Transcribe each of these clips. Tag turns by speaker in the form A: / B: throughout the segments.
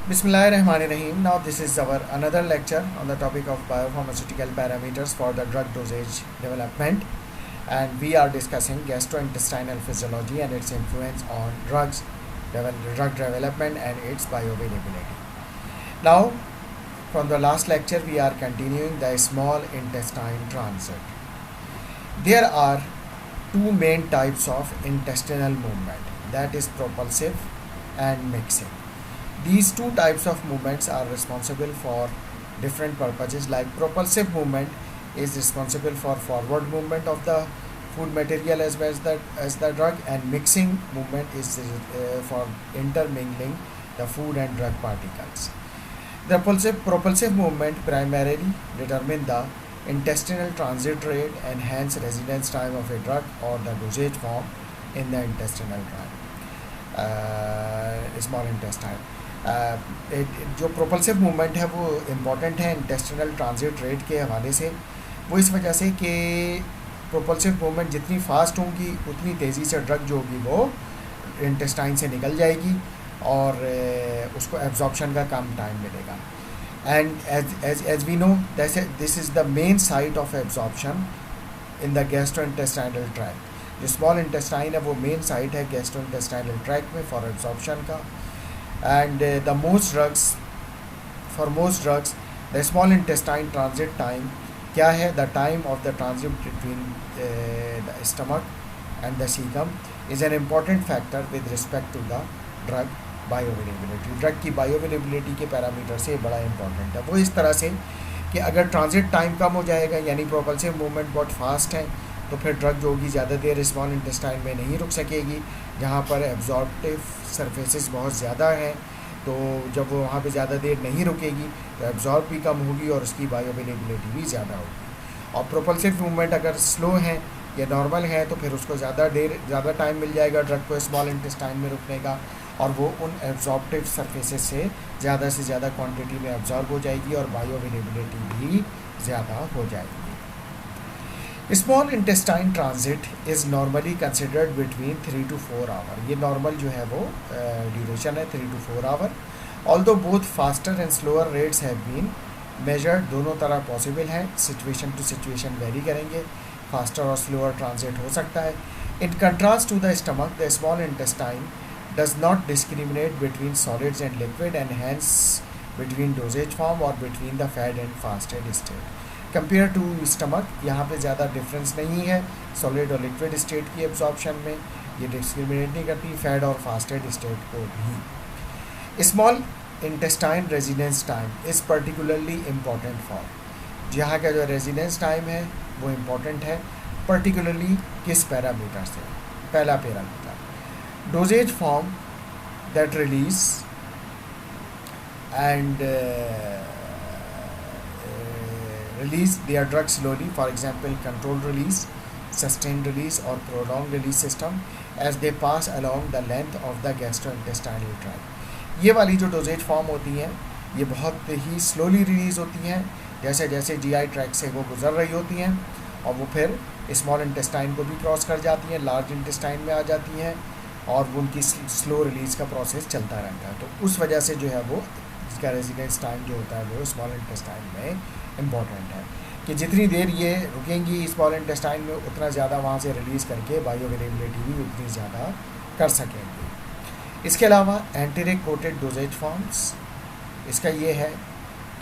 A: Bismillahirrahmanirrahim. Now this is our another lecture on the topic of biopharmaceutical parameters for the drug dosage development, and we are discussing gastrointestinal physiology and its influence on drug development and its bioavailability. Now, from the last lecture, we are continuing the small intestine transit. There are two main types of intestinal movement, that is propulsive and mixing. These two types of movements are responsible for different purposes. Like propulsive movement is responsible for forward movement of the food material as well as the drug, and mixing movement is for intermingling the food and drug particles. The propulsive movement primarily determine the intestinal transit rate and hence residence time of a drug or the dosage form in the intestinal tract, small intestine. जो propulsive movement है वो important है intestinal transit rate के हवाले से। वो इस वजह से कि प्रोपल्सिव मूवमेंट जितनी फास्ट होगी उतनी तेज़ी से ड्रग जो होगी वो इंटेस्टाइन से निकल जाएगी और उसको एब्जॉर्प्शन का कम टाइम मिलेगा। And as we know this is the main site of absorption in the gastrointestinal tract. जो स्मॉल इंटेस्टाइन है वो मेन साइट है गैस्ट्रोइंटेस्टाइनल ट्रैक्ट में फॉर एब्जॉर्प्शन का। And most drugs the small intestine transit time क्या है? The time of the transit between the stomach and the cecum is an important factor with respect to the drug bioavailability. Drug की bioavailability के parameter से बड़ा important है। वो इस तरह से कि अगर ट्रांजिट टाइम कम हो जाएगा यानी प्रोपल्सिव मूवमेंट बहुत फास्ट है तो फिर ड्रग जो होगी ज़्यादा देर स्मॉल इंटेस्टाइन में नहीं रुक सकेगी। जहाँ पर एब्जॉर्प्टिव सरफेसेस बहुत ज़्यादा हैं तो जब वो वहाँ पे ज़्यादा देर नहीं रुकेगी तो एब्जॉर्ब भी कम होगी और उसकी बायोअवेलेबिलिटी भी ज़्यादा होगी। और प्रोपल्सिव मूवमेंट अगर स्लो है या नॉर्मल है तो फिर उसको ज़्यादा टाइम मिल जाएगा ड्रग को स्मॉल इंटेस्टाइन में रुकने का और वो उन एब्जॉर्प्टिव सरफेसेस से ज़्यादा क्वांटिटी में एब्जॉर्ब हो जाएगी और बायोअवेलेबिलिटी भी ज़्यादा हो जाएगी। Small intestine transit is normally considered between 3 to 4 hour. ये नॉर्मल जो है वो ड्यूरेशन है 3 to 4 hour. Although both faster and slower rates have been measured, दोनों तरह पॉसिबल है, सिचुएशन टू सिचुएशन वेरी करेंगे, फास्टर और स्लोअर ट्रांजिट हो सकता है। In contrast to the stomach the small intestine does not discriminate between solids and liquid and hence between doses form और between the fed and fasted state. Compare to stomach यहाँ पे ज़्यादा difference नहीं है solid और liquid state की absorption में, ये डिस्क्रिमिनेट नहीं करती फैड और फास्टेड स्टेट को भी। Small intestine residence time is particularly important for, यहाँ का जो रेजिडेंस टाइम है वो इम्पॉर्टेंट है पर्टिकुलरली किस पैरामीटर से? पहला parameter doses form that release and release their drug slowly, for example controlled release, sustained release or prolonged release system as they pass along the length of the gastrointestinal tract। ये वाली जो doses form होती हैं ये बहुत ही slowly release होती हैं जैसे जैसे जीआई ट्रैक्ट से वो गुजर रही होती हैं और वो फिर स्मॉल इंटेस्टाइन को भी क्रॉस कर जाती हैं, लार्ज इंटेस्टाइन में आ जाती हैं और वो उनकी स्लो रिलीज़ का प्रोसेस चलता रहता है। तो उस वजह से जो है वो इसका रेजिडेंस टाइम जो होता है वो स्मॉल इंटेस्टाइन में इम्पॉर्टेंट है कि जितनी देर ये रुकेंगी स्मॉल इंटेस्टाइन में उतना ज़्यादा वहाँ से रिलीज़ करके बायोअवेलेबिलिटी भी उतनी ज़्यादा कर सकेंगे। इसके अलावा एंटेरिक कोटेड डोजेज फॉर्म्स, इसका ये है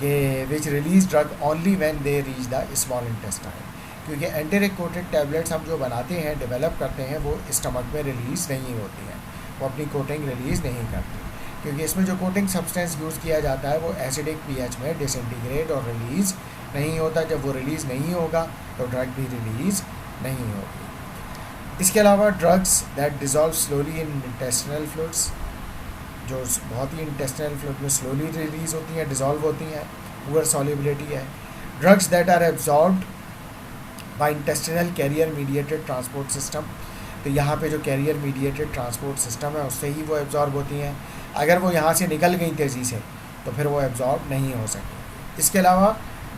A: कि विच release drug only when they reach the small intestine, क्योंकि एंटेरिक कोटेड टैबलेट्स हम जो बनाते हैं डेवलप करते हैं वो स्टमक में रिलीज़ नहीं होती हैं, वो अपनी कोटिंग रिलीज़ नहीं करती क्योंकि इसमें जो कोटिंग सब्सटेंस यूज़ किया जाता है वो एसिडिक पीएच में डिसइंटीग्रेट और रिलीज़ नहीं होता। जब वो रिलीज़ नहीं होगा तो ड्रग भी रिलीज़ नहीं होगी। इसके अलावा drugs that dissolve slowly in intestinal fluids, जो बहुत ही इंटेस्टिनल फ्लूइड में स्लोली रिलीज़ होती हैं, डिज़ोल्व होती हैं, पुअर सॉल्युबिलिटी है। Drugs that are absorbed by intestinal carrier mediated transport system, तो यहाँ पे जो कैरियर मीडिएटेड ट्रांसपोर्ट सिस्टम है उससे ही वो एब्जॉर्ब होती हैं। अगर वो यहाँ से निकल गई तेज़ी से तो फिर वो एब्जॉर्ब नहीं हो सकेगी। इसके अलावा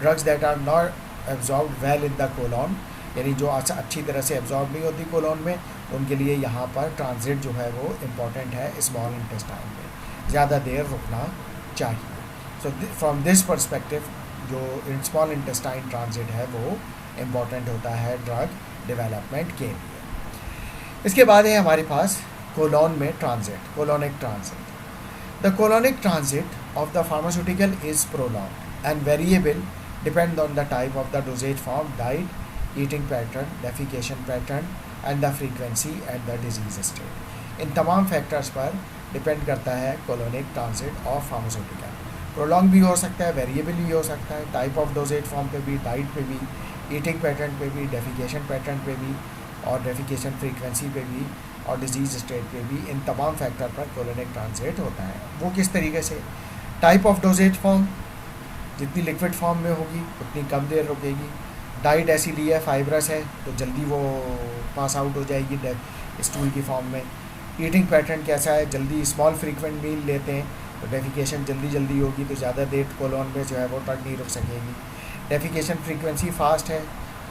A: drugs that are not absorb well in the colon, यानी जो अच्छी तरह से एब्जॉर्ब नहीं होती कोलॉन में, उनके लिए यहाँ पर ट्रांजिट जो है वो इम्पॉर्टेंट है स्मॉल इंटेस्टाइन में, ज़्यादा देर रुकना चाहिए. सो फ्रॉम दिस परस्पेक्टिव जो स्मॉल इंटेस्टाइन ट्रांजिट है वो इम्पॉर्टेंट होता है ड्रग डेवलपमेंट के लिए. इसके बाद है हमारे पास कोलोन में transit, colonic transit. The colonic transit of the pharmaceutical is prolonged and variable depend on the type of the dosage form, diet, eating pattern, defecation pattern and the frequency and the disease state. इन तमाम factors पर depend करता है colonic transit of pharmaceutical. Prolong भी हो सकता है, variable भी हो सकता है, टाइप ऑफ डोजेज फॉर्म पे भी, डाइट पे भी, ईटिंग पैटर्न पे भी, डेफिकेशन पैटर्न पे भी और डेफिकेशन फ्रीक्वेंसी पे भी और डिजीज स्टेट पे भी. इन तमाम फैक्टर पर कोलोनिक ट्रांजिट होता है. वो किस तरीके से? टाइप ऑफ डोजेज फॉर्म, जितनी लिक्विड फॉर्म में होगी उतनी कम देर रुकेगी. डाइट ऐसी ली है, फाइब्रस है तो जल्दी वो पास आउट हो जाएगी स्टूल की फॉर्म में. ईटिंग पैटर्न कैसा है? जल्दी स्मॉल फ्रीक्वेंट मील लेते हैं तो डेफिकेशन जल्दी होगी तो ज़्यादा देर कोलोन में जो है वो ड्रग नहीं रुक सकेगी. डेफिकेशन फ्रीक्वेंसी फास्ट है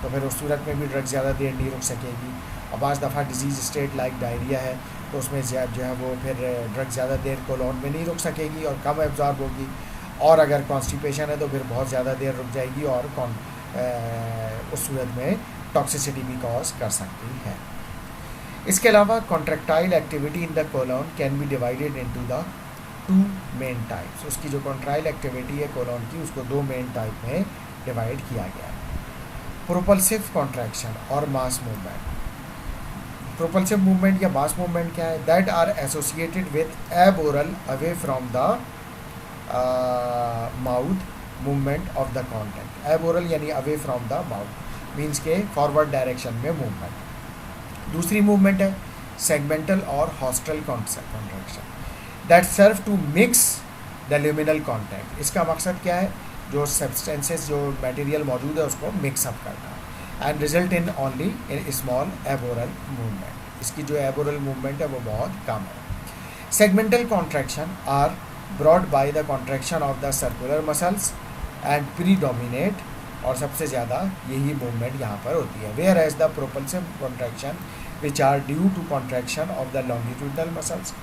A: तो फिर उस सूरत में भी ड्रग ज़्यादा देर नहीं रुक सकेगी. और बाज़ दफ़ा डिजीज़ स्टेट लाइक डायरिया है तो उसमें जो है वो फिर ड्रग ज़्यादा देर कोलोन में नहीं रुक सकेगी और कम एब्जॉर्ब होगी. और अगर कॉन्स्टिपेशन है तो फिर बहुत ज़्यादा देर रुक जाएगी और उस सूरत में टॉक्सिसिटी भी कॉज कर सकती है. इसके अलावा contractile activity in the colon can be divided into the 2 main types. उसकी जो कॉन्ट्राइल एक्टिविटी है कोलोन की उसको 2 मेन टाइप में डिवाइड किया गया है. प्रोपल्सिव कॉन्ट्रैक्शन और मास मूवमेंट. प्रोपल्सिव मूवमेंट या मास मूवमेंट क्या है? That are associated with aboral away from the mouth movement of the contact. Aboral यानी away from the mouth means के फॉरवर्ड डायरेक्शन में मूवमेंट. दूसरी मूवमेंट है सेगमेंटल और haustral contraction that serve to mix the luminal contact. इसका मकसद क्या है? जो सब्सटेंसेस जो मटेरियल मौजूद है उसको मिक्सअप करना and result in only in small aboral movement. इसकी जो एबोरल मूवमेंट है वो बहुत कम है. Segmental contraction are brought by the contraction of the circular muscles and predominate और सबसे ज़्यादा यही मूवमेंट यहाँ पर होती है. Whereas the propulsive contraction which are due to contraction of the longitudinal muscles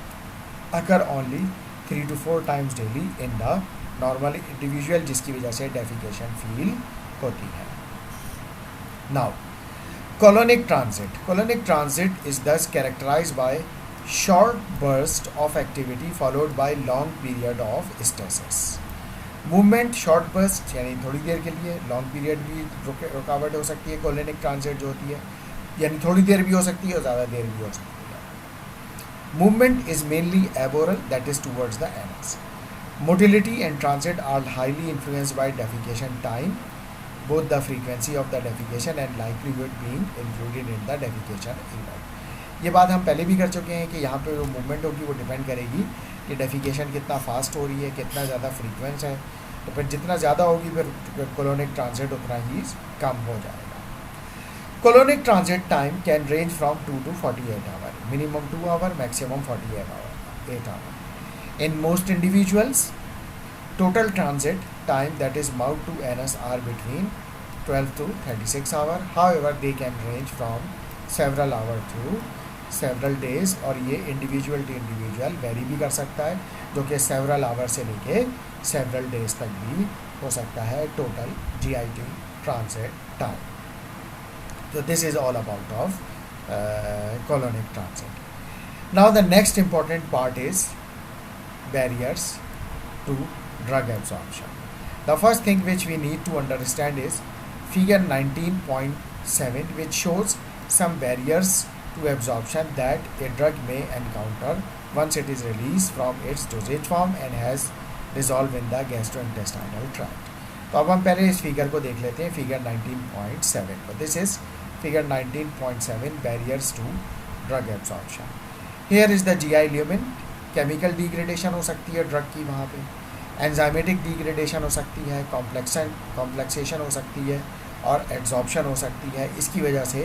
A: occur only 3 to 4 times daily in the normal individual, जिसकी वजह से डेफिकेशन फील होती है. Now colonic transit. Colonic transit is thus characterized by short burst of activity followed by long period of stasis. Movement short burst यानी थोड़ी देर के लिए, long period भी रुकावट हो सकती है. कोलोनिक ट्रांजिट जो होती है यानी थोड़ी देर भी हो सकती है और ज़्यादा देर भी हो सकती है. Movement is mainly aboral that is towards the anus. Motility and transit are highly influenced by defecation time, both the frequency of the defecation and likelihood being included in the defecation event. ये बात हम पहले भी कर चुके हैं कि यहाँ पे जो मूवमेंट होगी वो डिपेंड करेगी कि डेफिकेशन कितना फास्ट हो रही है, कितना ज़्यादा फ्रीक्वेंस है. तो फिर जितना ज़्यादा होगी फिर कोलोनिक ट्रांजिट उतना ही कम हो जाएगा. Colonic transit time can range from 2 to 48 hour, minimum 2 hour, maximum 48 hour. In most individuals total transit time that is mouth to anus are between 12 to 36 hour. However, they can range from several hour to several days और ये individual to individual vary भी कर सकता है, जो कि several hour से लेके several days तक भी हो सकता है total GIT transit time. So this is all about of colonic transit. Now the next important part is barriers to drug absorption. The first thing which we need to understand is figure 19.7 which shows some barriers to absorption that a drug may encounter once it is released from its dosage form and has dissolved in the gastrointestinal tract. तो अब हम पहले इस figure को देख लेते हैं, figure 19.7 को. This is figure 19.7 barriers to drug absorption. Here is the GI lumen. Chemical degradation हो सकती है ड्रग की वहाँ पे, एंजाइमेटिक डिग्रेडेशन हो सकती है, कॉम्प्लेक्सेशन हो सकती है और एब्जॉर्प्शन हो सकती है. इसकी वजह से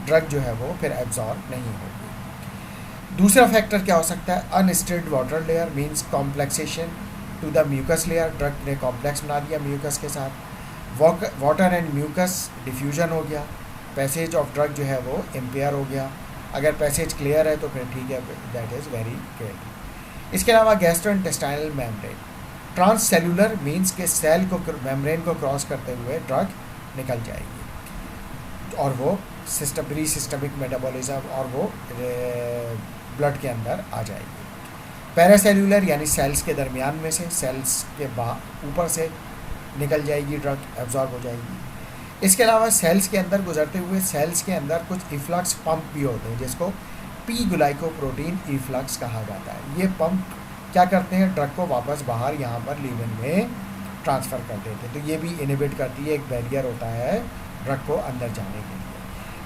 A: ड्रग जो है वो फिर एब्जॉर्ब नहीं होगी. दूसरा फैक्टर क्या हो सकता है? Unstirred water layer means complexation to the mucus layer. Drug ने कॉम्प्लेक्स बना दिया म्यूकस के साथ. वाटर एंड म्यूकस डिफ्यूजन हो गया. पैसेज ऑफ ड्रग जो है वो इम्पेयर हो गया. अगर पैसेज क्लियर है तो फिर ठीक है, दैट इज़ वेरी ग्रेट. इसके अलावा gastrointestinal membrane, trans cellular means के सेल को मेम्ब्रेन को क्रॉस करते हुए ड्रग निकल जाएगी और वो प्री सिस्टमिक मेटाबॉलिज्म और वो ब्लड के अंदर आ जाएगी। पैरासेल्यूलर यानी सेल्स के दरमियान में से, सेल्स के ऊपर से निकल जाएगी ड्रग, एब्जॉर्ब हो जाएगी। इसके अलावा सेल्स के अंदर गुजरते हुए सेल्स के अंदर कुछ इफ्लक्स पंप भी होते हैं जिसको पी ग्लाइकोप्रोटीन इफ्लक्स कहा जाता है। ये पंप क्या करते हैं, ड्रग को वापस बाहर यहाँ पर लीवन में ट्रांसफ़र कर देते हैं। तो ये भी इनहिबिट करती है, एक बैरियर होता है ड्रग को अंदर जाने के लिए।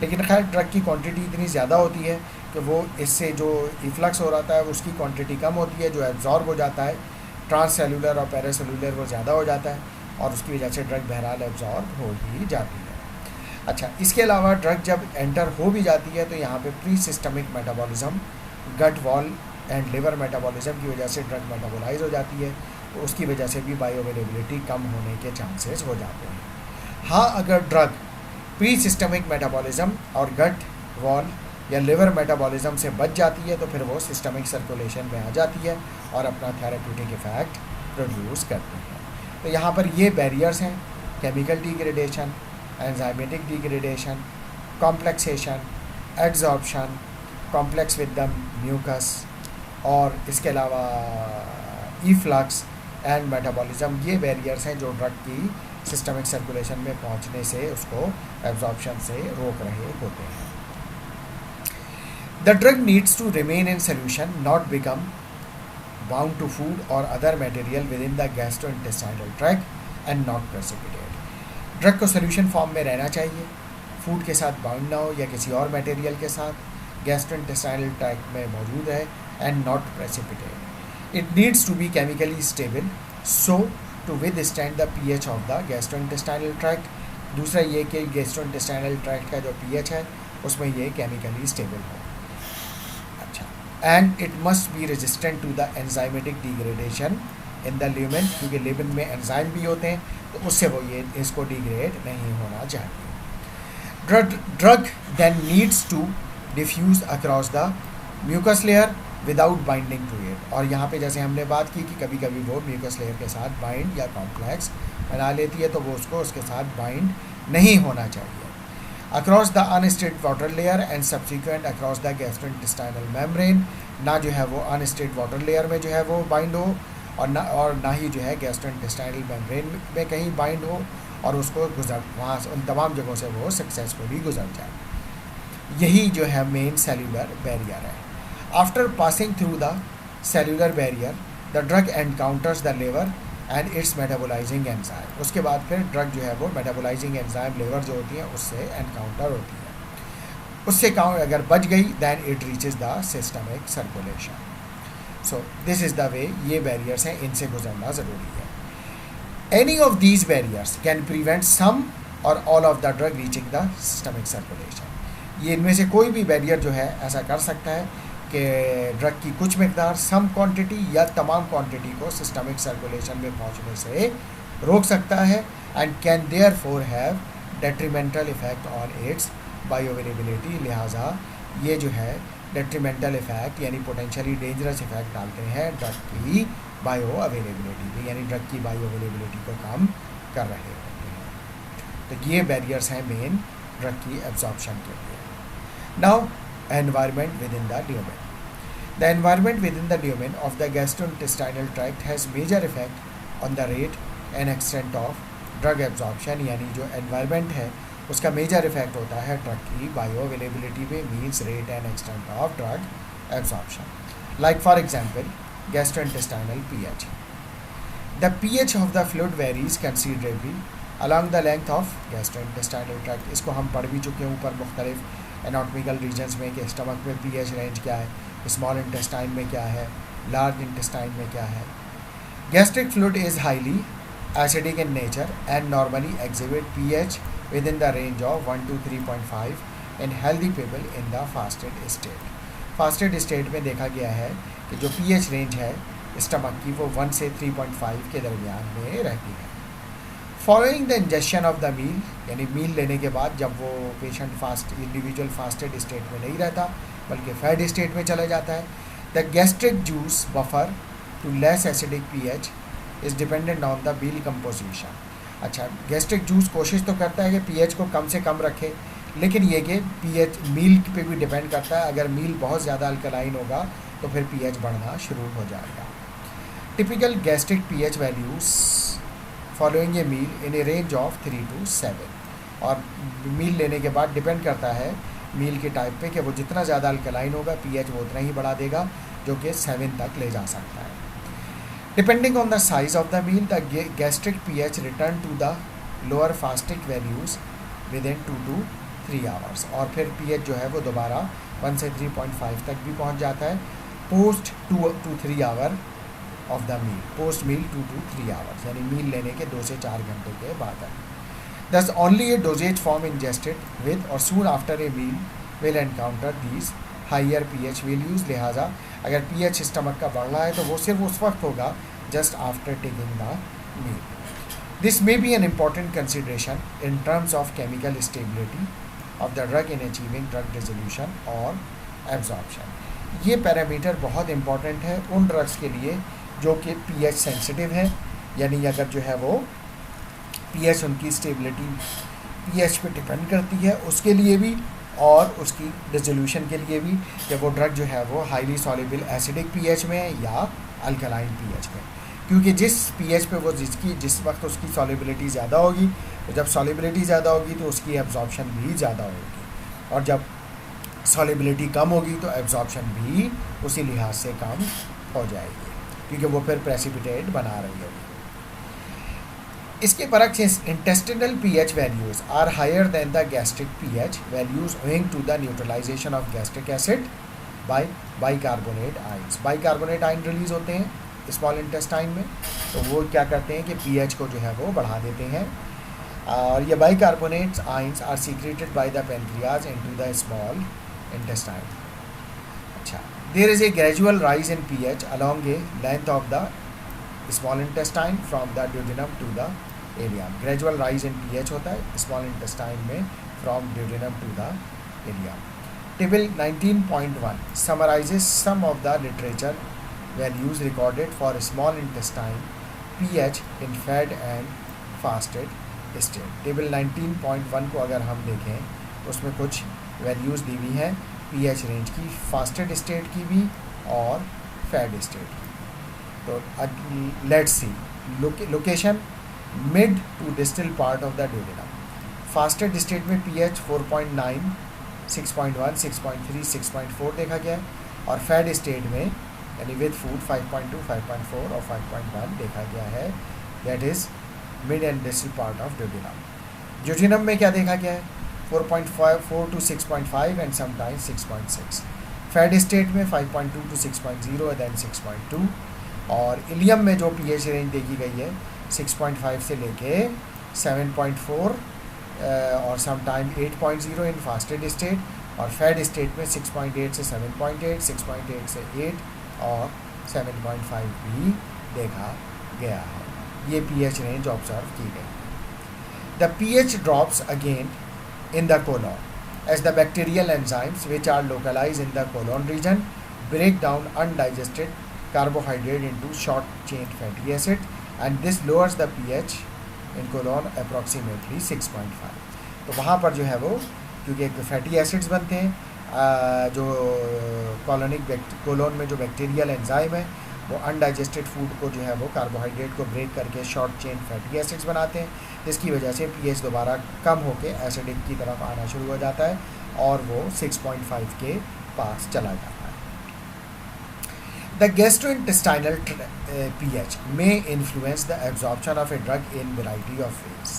A: लेकिन खैर ड्रग की क्वांटिटी इतनी ज़्यादा होती है कि वो इससे जो इफ्लक्स हो रहा है उसकी क्वांटिटी कम होती है, जो एब्जॉर्ब हो जाता है ट्रांस सेलुलर और पैरासेलुलर वो ज़्यादा हो जाता है और उसकी वजह से ड्रग बहरहाल एब्जॉर्ब हो ही जाती है। अच्छा, इसके अलावा ड्रग जब एंटर हो भी जाती है तो यहाँ पे pre systemic metabolism, gut wall and liver metabolism की वजह से ड्रग मेटाबोलाइज हो जाती है, तो उसकी वजह से भी बायो अवेलेबिलिटी कम होने के चांसेस हो जाते हैं। हाँ, अगर ड्रग प्री सिस्टमिक मेटाबॉलिज्म और गट वॉल या लिवर मेटाबॉलिज्म से बच जाती है तो फिर वो सिस्टमिक सर्कुलेशन में आ जाती है और अपना थेरेप्यूटिक इफेक्ट प्रोड्यूस करती है। तो यहाँ पर ये बैरियर्स हैं, chemical degradation, enzymatic degradation, complexation, adsorption, complex with the mucus और इसके अलावा इफ्लक्स एंड मेटाबॉलिज्म, ये बैरियर्स हैं जो ड्रग की सिस्टमिक सर्कुलेशन में पहुंचने से उसको एब्जॉर्प्शन से रोक रहे होते हैं। The drug needs to remain in solution, not become bound to food or other material within the gastrointestinal tract and not precipitate. Drug को सोल्यूशन फॉर्म में रहना चाहिए, फूड के साथ बाउंड ना हो या किसी और मटेरियल के साथ गैस्ट्रोइंटेस्टाइनल ट्रैक्ट में मौजूद है, and not precipitate. It needs to be chemically stable so to withstand the pH of the gastrointestinal tract. दूसरा ये कि गैस्ट्रोइंटेस्टाइनल ट्रैक्ट का जो पीएच है उसमें ये केमिकली स्टेबल हो। अच्छा, and it must be resistant to the enzymatic degradation in the lumen, क्योंकि ल्यूमेन में एंजाइम भी होते हैं तो उससे वो ये इसको डिग्रेड नहीं होना चाहिए। Drug then needs to diffuse across the mucus layer without binding to it. और यहाँ पे जैसे हमने बात की कि कभी कभी वो म्यूकस लेयर के साथ बाइंड या कॉम्प्लेक्स बना लेती है तो वो उसको उसके साथ बाइंड नहीं होना चाहिए। Across the unstirred water layer and subsequent across the gastrointestinal membrane, ना जो है वो अनस्टेट वाटर लेयर में जो है वो बाइंड हो और ना ही जो है गैस्ट्रोइंटेस्टाइनल मेम्ब्रेन में कहीं बाइंड हो और उसको वहाँ से उन तमाम जगहों से वो सक्सेसफुली गुजर जाए। यही जो है मेन सेल्यूलर बैरियर है। After passing through the cellular barrier, the drug encounters the liver and its metabolizing enzyme. उसके बाद फिर ड्रग जो है वो मेटाबोलाइजिंग एंजाइम लिवर जो होती है उससे एनकाउंटर होती है, उससे अगर बच गई then it reaches the systemic circulation. So this is the way, ये बैरियर्स हैं, इनसे गुजरना ज़रूरी है। Any of these barriers can prevent some or all of the drug reaching the systemic circulation. ये इनमें से कोई भी बैरियर जो है ऐसा कर सकता है कि ड्रग की कुछ मकदार, सम क्वांटिटी या तमाम क्वांटिटी को सिस्टमिक सर्कुलेशन में पहुंचने से रोक सकता है and can therefore have detrimental effect on it's bioavailability. लिहाजा ये जो है डेट्रीमेंटल इफेक्ट यानी पोटेंशियली डेंजरस इफेक्ट डालते हैं ड्रग की बायो अवेलेबिलिटी पे, यानी ड्रग की बायो अवेलेबिलिटी को कम कर रहे होते हैं। तो ये बैरियर्स हैं मेन ड्रग की एब्जॉर्प्शन के लिए। Now environment within the lumen. The environment within the lumen of the gastrointestinal tract has major effect on the rate and extent of drug absorption, यानी जो environment है उसका major effect होता है drug की bioavailability पे, means rate and extent of drug absorption. Like for example, gastrointestinal pH. The pH of the fluid varies considerably along the length of gastrointestinal tract. इसको हम पढ़ भी चुके हैं ऊपर मुख्तलिफ एनाटॉमिकल रीजन्स में कि स्टमक में पीएच रेंज क्या है, स्मॉल इंटेस्टाइन में क्या है, लार्ज इंटेस्टाइन में क्या है। Gastric fluid is highly acidic in nature and normally exhibit pH within the range of 1 to 3.5 in healthy people in the fasted state. Fasted state में देखा गया है कि जो पीएच रेंज है स्टमक की वो 1 से 3.5 के दरमियान में रहती है। Following the injection of the meal, यानी मील लेने के बाद जब वो पेशेंट इंडिविजुअल फास्टेड स्टेट में नहीं रहता बल्कि फैड स्टेट में चला जाता है, the gastric juice buffer to less acidic pH is dependent on the meal composition. अच्छा, गैस्ट्रिक जूस कोशिश तो करता है कि पीएच को कम से कम रखे, लेकिन ये कि पीएच मील पे भी डिपेंड करता है। अगर मील बहुत ज़्यादा अल्कलाइन होगा तो फिर पीएच बढ़ना शुरू हो जाएगा। Typical gastric pH values following a meal in a range of 3 to 7, और मील लेने के बाद डिपेंड करता है मील के टाइप पे कि वो जितना ज़्यादा अल्कलाइन होगा पीएच वो उतना ही बढ़ा देगा, जो कि 7 तक ले जा सकता है। Depending on the size of the meal, the gastric pH return to the lower fasting values within 2 to 3 hours, और फिर पीएच जो है वो दोबारा 1 से 3.5 तक भी पहुंच जाता है post 2 to 3 hour of the meal, post meal 2 to 3 hours, यानी मील लेने के 2 से 4 घंटे के बाद है। Thus only a dosage form ingested with or soon after a meal will encounter these higher pH values। लिहाजा अगर pH स्टमक का बढ़ रहा है तो वो सिर्फ उस वक्त होगा just after taking the meal। This may be an important consideration in terms of chemical stability of the drug in achieving drug dissolution or absorption। ये पैरामीटर बहुत इंपॉर्टेंट है उन ड्रग्स के लिए जो कि pH सेंसिटिव है, यानी अगर जो है वो पीएच उनकी स्टेबिलिटी पीएच पे डिपेंड करती है उसके लिए भी, और उसकी डिसोल्यूशन के लिए भी, कि वो ड्रग जो है वो हाईली सॉल्युबल एसिडिक पीएच में है या अल्कलाइन पीएच में। क्योंकि जिस पीएच पे वो जिस वक्त उसकी सॉल्युबिलिटी ज़्यादा होगी, तो जब सॉल्युबिलिटी ज़्यादा होगी तो उसकी एब्जॉर्प्शन भी ज़्यादा होगी, और जब सॉल्युबिलिटी कम होगी तो एब्जॉर्प्शन भी उसी लिहाज से कम हो जाएगी, क्योंकि वो फिर प्रेसिपिटेट बना रही होगी। इसके बरक्स intestinal pH values are higher than the gastric pH values owing to the neutralisation of gastric acid by bicarbonate ions. Bicarbonate ion release होते हैं स्मॉल इंटेस्टाइन में, तो वो क्या करते हैं कि पीएच को जो है वो बढ़ा देते हैं, और ये bicarbonate ions are secreted by the pancreas into the small intestine. अच्छा, there is a gradual rise in pH along a length of the small intestine from the duodenum to the ileum. Gradual rise in pH होता है small intestine में from duodenum to the ileum. Table 19.1 summarises some of the literature values recorded for small intestine pH in fed and fasted state. Table 19.1 को अगर हम देखें तो उसमें कुछ वैल्यूज़ दी हुई हैं पीएच रेंज की, फास्टेड स्टेट की भी और फेड स्टेट की। तो let's see location mid to distal part of the duodenum. Fasted state में पीएच 4.9, 6.1, 6.3, 6.4 देखा गया है, और फेड स्टेट में यानी विद फूड 5.2, 5.4 और 5.1 देखा गया है, that is mid and distal part of duodenum. Duodenum में क्या देखा गया है 4.4 to 6.5 एंड समटाइम्स 6.6। फेड स्टेट में 5.2 to 6.0 एंड देन 6.2, और इलियम में जो पीएच रेंज देखी गई है 6.5 से लेके 7.4 और समटाइम 8.0 इन फास्टेड स्टेट, और फेड स्टेट में 6.8 से 7.8, 6.8 से 8 और 7.5 भी देखा गया है। ये पीएच रेंज ऑब्जर्व की गई। The pH drops again in the colon as the bacterial enzymes which are localized in the colon region break down undigested carbohydrate into short chain fatty acid, and this lowers the pH in colon approximately 6.5। तो वहाँ पर जो है वो क्योंकि fatty acids बनते हैं जो कोलोन में जो बैक्टीरियल एंजाइम है वो अनडाइजेस्टेड फूड को जो है वो कार्बोहाइड्रेट को ब्रेक करके शॉर्ट चेन फैटी एसिड्स बनाते हैं, जिसकी वजह से पीएच दोबारा कम होकर एसिडिक की तरफ आना शुरू हो जाता है और वो 6.5 के पास चला जाता है। The gastrointestinal pH may influence the absorption of a drug in variety of ways.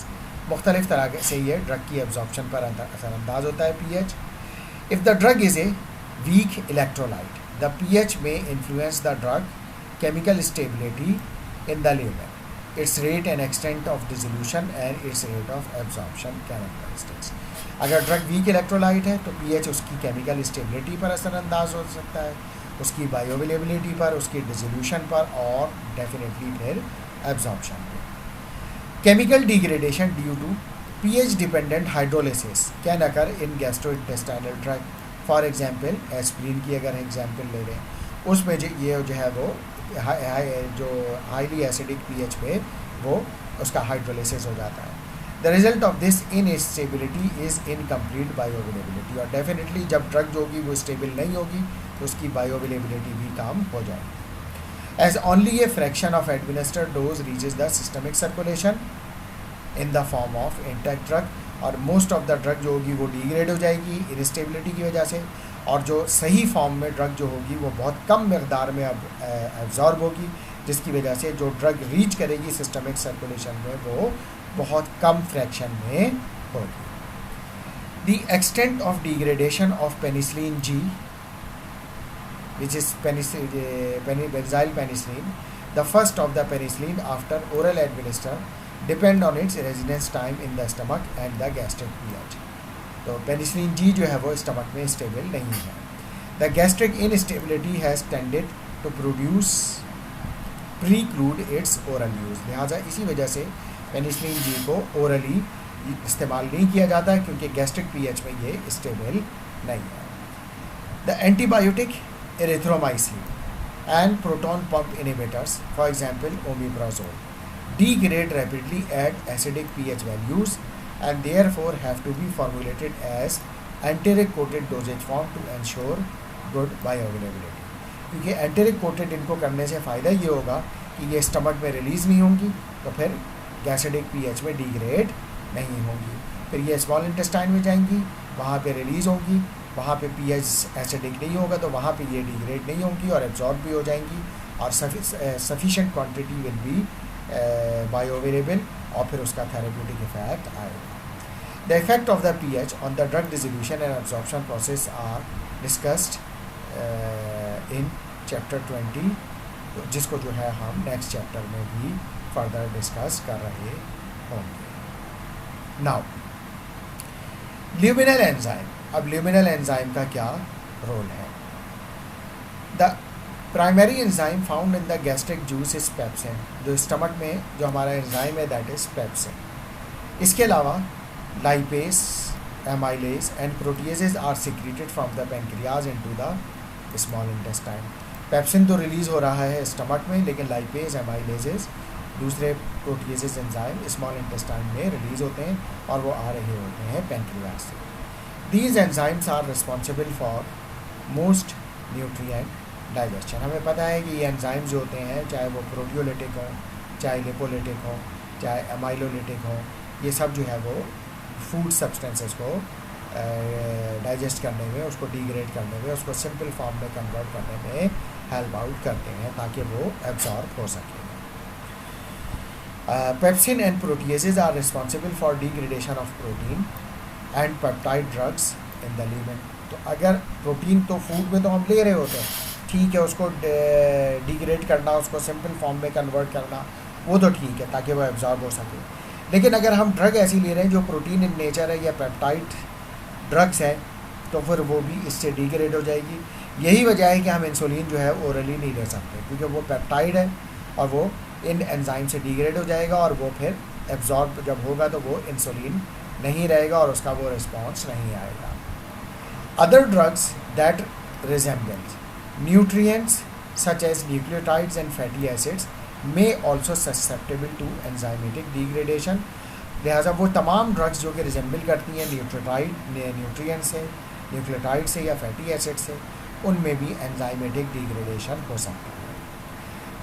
A: मुख्तलिफ तरह से ये ड्रग की एब्जॉर्प्शन पर असरअंदाज होता है pH. If the drug is a weak electrolyte the pH may influence the drug chemical stability in the liver, its rate and extent of dissolution and its rate of absorption characteristics। अगर drug weak electrolyte है तो pH उसकी chemical stability पर असरअंदाज हो सकता है, उसकी bioavailability पर, उसकी डिसोल्यूशन पर और डेफिनेटली फिर एब्जॉर्प्शन पर। Chemical degradation due to pH dependent hydrolysis can occur in gastrointestinal drug. For example aspirin की अगर एग्जांपल ले लें उसमें ये जो है वो जो हाईली एसिडिक पीएच पे वो उसका हाइड्रोलिसिस हो जाता है. The result of this instability is incomplete bioavailability. और डेफिनेटली जब ड्रग जो होगी वो स्टेबल नहीं होगी तो उसकी बायोअवेलेबिलिटी भी कम हो जाएगी. As only a fraction of administered dose reaches the systemic circulation in the form of intact drug, और मोस्ट ऑफ द ड्रग जो होगी वो डिग्रेड हो जाएगी इनस्टेबिलिटी की वजह से, और जो सही फॉर्म में ड्रग जो होगी वो बहुत कम मकदार में अब एब्जॉर्ब होगी, जिसकी वजह से जो ड्रग रीच करेगी सिस्टमिक सर्कुलेशन में वो बहुत कम फ्रैक्शन में होगी. The extent of degradation of penicillin G which is benzyl penicillin, the first of the penicillin after oral administer, depend on its residence time in the stomach and the gastric pH. तो penicillin G जो है वो stomach में stable नहीं है. The gastric instability has tended to produce preclude its oral use. लिहाजा इसी वजह से पेनिसिलिन जी को ओरली इस्तेमाल नहीं किया जाता है क्योंकि गैस्ट्रिक पीएच में ये स्टेबल नहीं है. The antibiotic erythromycin and proton pump inhibitors, for example omeprazole, degrade rapidly at acidic pH values and therefore have to be formulated as enteric coated dosage form to ensure good bioavailability. क्योंकि enteric coated इनको करने से फ़ायदा ये होगा कि ये stomach में रिलीज़ नहीं होंगी तो फिर गैसिडिक pH में डिग्रेड नहीं होंगी, फिर ये स्मॉल इंटेस्टाइन में जाएंगी, वहाँ पे रिलीज़ होंगी, वहाँ पे पीएच एसिडिक नहीं होगा तो वहाँ पे ये डिग्रेड नहीं होंगी और एब्जॉर्ब भी हो जाएंगी और sufficient quantity will be bioavailable और फिर उसका थेरेप्यूटिक इफेक्ट आएगा. The effect of the pH on the drug distribution and absorption process are discussed in chapter 20, जिसको जो है हम नेक्स्ट चैप्टर में भी फर्दर डिस्कस कर रहे होंगे. Now luminal enzyme. अब ल्यूमिनल एंजाइम का क्या रोल है? The primary enzyme found in the gastric juice is pepsin. जो स्टमक में जो हमारा एंजाइम है दैट इज पेप्सिन. इसके अलावा lipase, amylase and proteases are secreted from the pancreas into the small intestine. Pepsin तो रिलीज़ हो रहा है स्टमक में, लेकिन लाइपेस, एमाइलेजेस, दूसरे प्रोटीजेज एंजाइम स्मॉल इंटेस्टाइन में रिलीज़ होते हैं और वो आ रहे होते हैं पेनक्रियाज से. These enzymes are responsible for most nutrient digestion. हमें पता है कि ये एंजाइम्स जो होते हैं चाहे वो प्रोटियोलिटिक हों, चाहे लिपोलिटिक हों, चाहे एमाइलोलिटिक हों, ये सब जो है वो फूड सब्सटेंसेस को डाइजेस्ट करने में, उसको डिग्रेड करने में, उसको सिंपल फॉर्म में कन्वर्ट करने में हेल्प आउट करते हैं ताकि वो एब्जॉर्ब हो सके. Pepsin and proteases are responsible for degradation of protein and peptide drugs in the lumen. तो अगर प्रोटीन तो फूड में तो हम ले रहे होते हैं, ठीक है, उसको डिग्रेड करना, उसको सिंपल फॉर्म में कन्वर्ट करना वो तो ठीक है ताकि वो एब्जॉर्ब हो सके. लेकिन अगर हम ड्रग ऐसी ले रहे हैं जो प्रोटीन इन नेचर है या पेप्टाइड ड्रग्स है तो फिर वो भी इससे डिग्रेड हो जाएगी. यही वजह है कि हम इंसुलिन जो है ओरली नहीं ले सकते क्योंकि वो पेप्टाइड है और वो इन एंजाइम से डिग्रेड हो जाएगा और वो फिर एब्जॉर्ब जब होगा तो वो इंसुलिन नहीं रहेगा और उसका वो रिस्पॉन्स नहीं आएगा. Other drugs that resemble nutrients such as nucleotides and fatty acids may also susceptible to enzymatic degradation. लिहाजा वो तमाम ड्रग्स जो कि रिजेंबल करती हैं न्यूट्रिएंट से, न्यूक्लियोटाइड से या फैटी एसिड से, उनमें भी एंजाइमेटिक डिग्रेडेशन हो सकता है.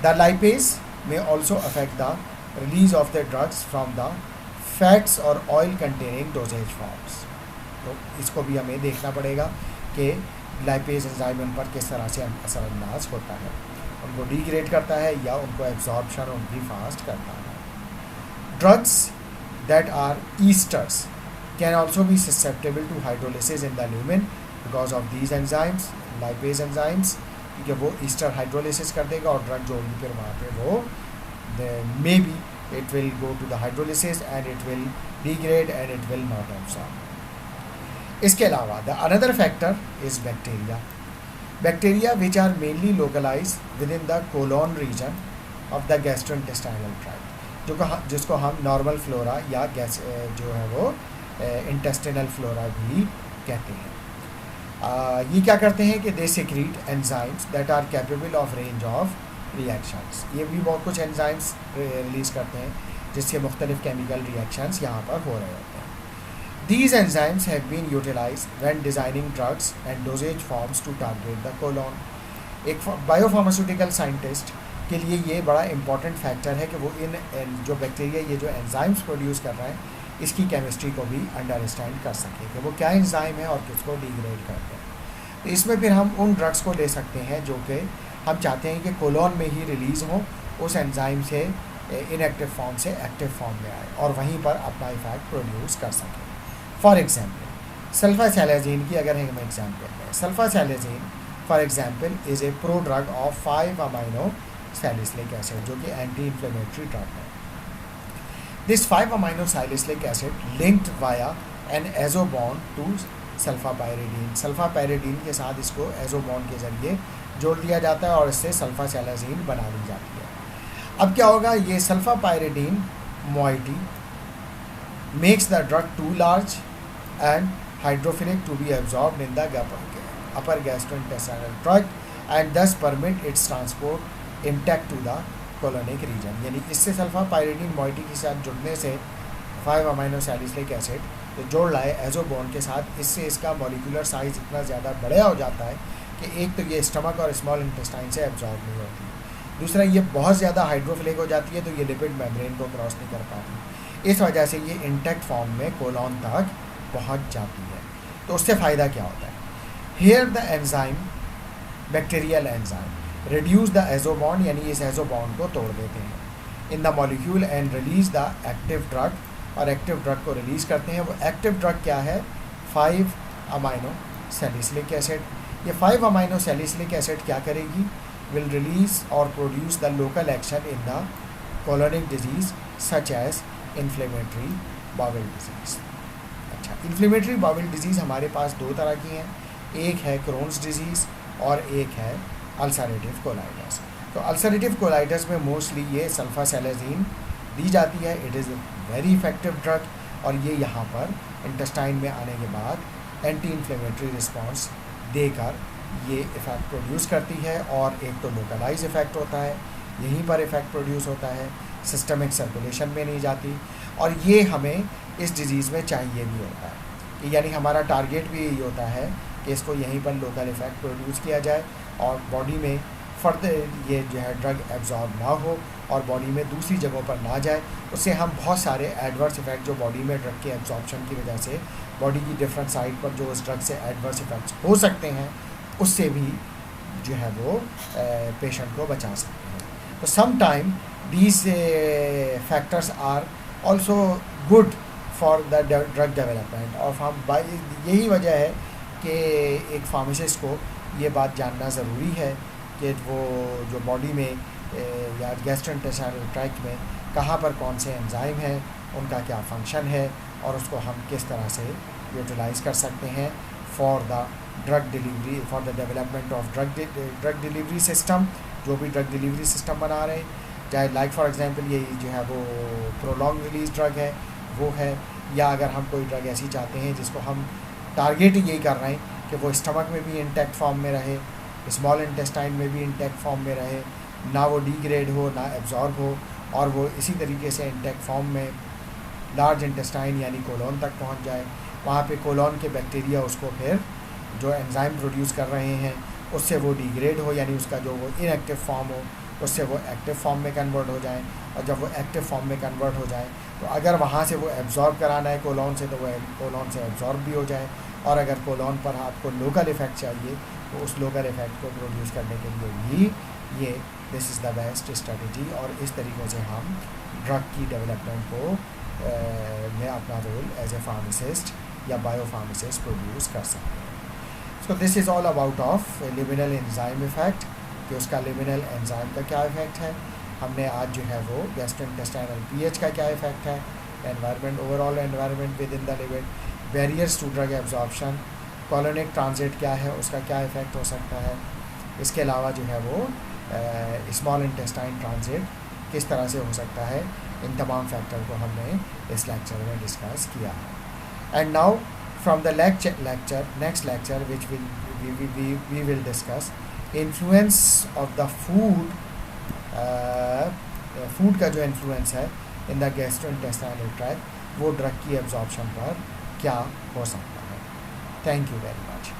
A: The lipase may also affect the release of the drugs from the fats और ऑयल कंटेनिंग डोजेज फॉर्म्स. तो इसको भी हमें देखना पड़ेगा कि लाइपेज एंजाइम उन पर किस तरह से असरअंदाज होता है, उनको डिग्रेड करता है या उनको एब्जॉर्प्शन उनकी फास्ट करता है. Drugs that are esters can also be susceptible to hydrolysis in the lumen because of these enzymes, lipase enzymes, क्योंकि वो ईस्टर हाइड्रोलिसिस कर देगा और ड्रग जो होगी फिर वहाँ पे वो may be it will go to the hydrolysis and it will degrade and it will not absorb. इसके अलावा the another factor is bacteria which are mainly localized within the colon region of the gastrointestinal tract, जिसको हम normal flora या जो है वो intestinal flora भी कहते हैं. ये क्या करते हैं कि they secrete enzymes that are capable of range of reactions, ये भी बहुत कुछ एंजाइम्स रिलीज़ करते हैं जिससे मुख्तलिफ केमिकल रिएक्शंस यहाँ पर हो रहे होते हैं. These enzymes have been utilized when designing drugs and dosage forms to target the colon. एक बायोफार्मास्यूटिकल साइंटिस्ट के लिए ये बड़ा इंपॉर्टेंट फैक्टर है कि वो इन जो बैक्टीरिया ये जो एंजाइम्स प्रोड्यूस कर रहा है इसकी केमिस्ट्री को भी अंडरस्टैंड कर सके कि वो क्या एंजाइम है और किसको डिग्रेड करते हैं. तो इसमें फिर हम उन ड्रग्स को ले सकते हैं जो कि हम चाहते हैं कि कोलोन में ही रिलीज़ हो, उस एंजाइम से इनएक्टिव फॉर्म से एक्टिव फॉर्म में आए और वहीं पर अपना इफेक्ट प्रोड्यूस कर सकें. फॉर एग्जाम्पल सल्फासैलाजीन की अगर हम एग्जाम्पल लें, sulfasalazine for example is a prodrug of 5 amino salicylic acid जो कि एंटी इन्फ्लेमेटरी ड्रग है. This 5 amino salicylic acid linked via an azo bond to sulfapyridine. Sulfapyridine के साथ इसको एजो बॉन्ड के जरिए जोड़ दिया जाता है और इससे सल्फासैलाजीन बना दी जाती है. अब क्या होगा, ये सल्फापायरिडीन moiety makes the drug too large and hydrophilic to be absorbed in the upper gastrointestinal tract and thus permit its transport intact to the colonic region. यानी इससे सल्फापायरिडीन मोइटी के साथ जुड़ने से 5 अमाइनो सैलिसिलिक एसिड तो जोड़ लाए एजोबॉन्ड के साथ, इससे इसका मॉलिक्यूलर साइज इतना ज़्यादा बड़ा हो जाता है कि एक तो ये स्टमक और स्मॉल इंटेस्टाइन से एब्जॉर्ब नहीं होती, दूसरा ये बहुत ज़्यादा हाइड्रोफिलिक हो जाती है तो ये लिपिड मेम्ब्रेन को क्रॉस नहीं कर पाती. इस वजह से ये इंटैक्ट फॉर्म में कोलोन तक पहुंच जाती है. तो उससे फ़ायदा क्या होता है, here the enzyme bacterial enzyme reduce the azo bond यानी इस एजोबॉन्ड को तोड़ देते हैं in the molecule and release the active drug और एक्टिव ड्रग को रिलीज़ करते हैं. वो एक्टिव ड्रग क्या है, 5 अमाइनो सैलिसिलिक एसिड. ये 5 अमाइनो सैलिसिलिक एसिड क्या करेगी, विल रिलीज और produce the local action in the colonic disease such as inflammatory bowel disease. अच्छा, इन्फ्लेमेटरी बाउल डिजीज़ हमारे पास दो तरह की हैं, एक है क्रोन्स डिजीज़ और एक है अल्सरेटिव कोलाइटिस. तो अल्सरेटिव कोलाइटिस में मोस्टली ये सल्फासैलाजीन दी जाती है. It is very effective drug और ये यहाँ पर इंटेस्टाइन में आने के बाद एंटी इन्फ्लेमेटरी रिस्पॉन्स देकर ये इफ़ेक्ट प्रोड्यूस करती है. और एक तो लोकलाइज इफ़ेक्ट होता है, यहीं पर इफ़ेक्ट प्रोड्यूस होता है, सिस्टमिक सर्कुलेशन में नहीं जाती. और ये हमें इस डिज़ीज़ में चाहिए भी होता है कि यानी हमारा टारगेट भी यही होता है कि इसको यहीं पर लोकल इफ़ेक्ट प्रोड्यूस किया जाए और बॉडी में फर्दर ये जो है ड्रग एब्जॉर्ब ना हो और बॉडी में दूसरी जगहों पर ना जाए. उससे हम बहुत सारे एडवर्स इफ़ेक्ट जो बॉडी में ड्रग के एब्जॉर्प्शन की वजह से बॉडी की डिफरेंट साइड पर जो उस ड्रग से एडवर्स इफ़ेक्ट्स हो सकते हैं उससे भी जो है वो पेशेंट को बचा सकते हैं. तो some time these factors are also good for the drug development. और हम यही वजह है कि एक फार्मासिस्ट को ये बात जानना ज़रूरी है कि वो जो बॉडी में या गैस्ट्रोइंटेस्टाइनल ट्रैक्ट में कहाँ पर कौन से एंजाइम हैं, उनका क्या फंक्शन है और उसको हम किस तरह से यूटिलाइज़ कर सकते हैं for the drug delivery, for the development of drug delivery system. जो भी ड्रग डिलीवरी सिस्टम बना रहे हैं, चाहे लाइक फॉर एग्जांपल ये जो है वो प्रोलॉन्ग रिलीज ड्रग है वो है, या अगर हम कोई ड्रग ऐसी चाहते हैं जिसको हम टारगेट यही कर रहे हैं कि वो स्टमक में भी इंटैक्ट फॉर्म में रहे, स्मॉल इंटेस्टाइन में भी इंटैक्ट फॉर्म में रहे, ना वो डिग्रेड हो ना एब्जॉर्ब हो और वो इसी तरीके से इंटैक्ट फॉर्म में लार्ज इंटेस्टाइन यानी कोलोन तक पहुंच जाए. वहाँ पे कोलोन के बैक्टीरिया उसको फिर जो एंजाइम प्रोड्यूस कर रहे हैं उससे वो डिग्रेड हो यानी उसका जो वो इनएक्टिव फॉर्म हो उससे वो एक्टिव फॉर्म में कन्वर्ट हो जाए. और जब वो एक्टिव फॉर्म में कन्वर्ट हो जाए तो अगर वहाँ से वो एब्जॉर्ब कराना है कोलोन से तो वो कोलोन से एब्जॉर्ब भी हो जाए. और अगर कोलोन पर आपको लोकल इफ़ेक्ट चाहिए तो उस लोकल इफ़ेक्ट को प्रोड्यूस करने के लिए भी ये this is the best strategy. और इस तरीके से हम ड्रग की डेवलपमेंट को में अपना रोल एज ए फार्मासिस्ट या बायो फार्मासिस्ट प्रोड्यूस कर सकते हैं. सो this is all about of liminal enzyme effect कि उसका लिमिनल एंजाइम का क्या इफ़ेक्ट है. हमने आज जो है वो गैस्ट्रोइंटेस्टाइनल पीएच का क्या इफ़ेक्ट है, environment overall environment within the liver, barriers to drug absorption, colonic transit क्या है उसका क्या इफ़ेक्ट हो सकता है. इसके अलावा जो है वो स्मॉल इंटेस्टाइन ट्रांजिट किस तरह से हो सकता है. इन तमाम फैक्टर को हमने इस लेक्चर में डिस्कस किया है. And now from the next lecture which we will discuss influence of the food food का जो इन्फ्लुएंस है इन द गैस्ट्रोइंटेस्टाइनल ट्रैक्ट, वो ड्रग की एब्जॉर्प्शन पर क्या हो सकता है। Thank you very much.